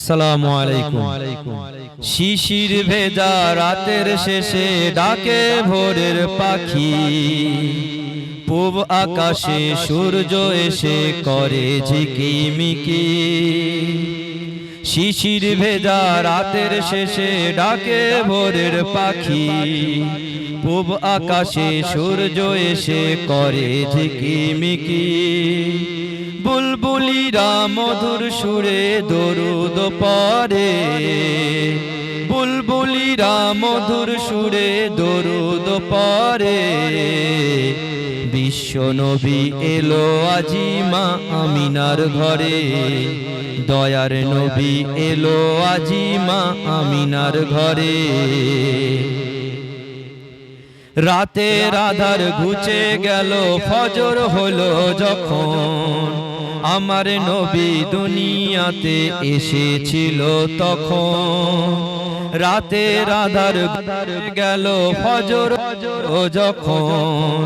আসসালামু আলাইকুম। শিশির ভেজা রাতের শেষে ডাকে ভোরের পাখি, পূব আকাশে সূর্য এসে করে ঝিকিমিকি। শিশির ভেজা রাতের শেষে ডাকে ভোরের পাখি, পূব আকাশে সূর্য এসে করে ঝিকিমিকি। বুলবুলিরা মধুর সুরে দরুদ পড়ে, বুলবুলিরা মধুর সুরে দরুদ পড়ে। বিশ্ব নবী এলো আজি মা আমিনার ঘরে, দয়ার নবী এলো আজি মা আমিনার ঘরে। রাতের আধার ঘুচে গেল, ফজর হলো যখন, আমার নবী দুনিয়াতে এসেছিল তখন। রাতের আধার গেল, ফজর যখন,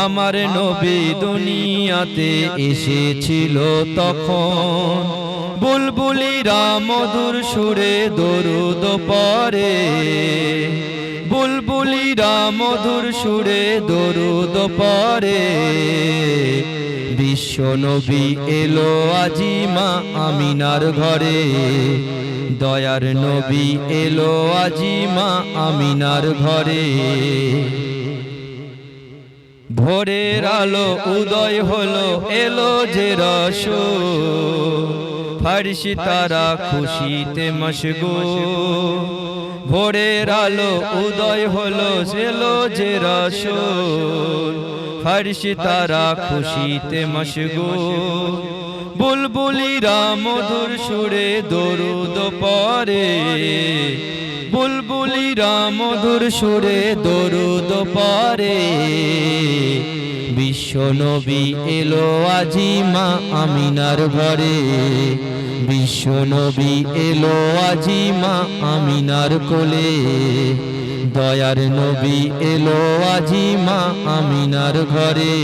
আমার নবী দুনিয়াতে এসেছিল তখন। বুলবুলিরা মধুর সুরে দরুদ পড়ে, বুলবুলিরা মধুর সুরে দরুদ পড়ে। বিশ্ব নবী এলো আজি মা আমিনার ঘরে, দয়ার নবী এলো আজি মা আমিনার ঘরে। ভোরের আলো উদয় হলো, এলো যে রসূল, ফারিস্তারা খুশিতে মশগুল। ভোরের আলো উদয় হলো, এলো যে রসূল, ফারিস্তারা খুশিতে মশগুল। বুলবুলিরা মধুর সুরে দরুদ পড়ে, বুলবুলিরা মধুর সুরে দরুদ পড়ে। বিশ্ব নবী এলো আজি মা আমিনার ঘরে, বিশ্ব নবী এলো আজি মা আমিনার কোলে, দয়ার নবী এলো আজি মা আমিনার ঘরে।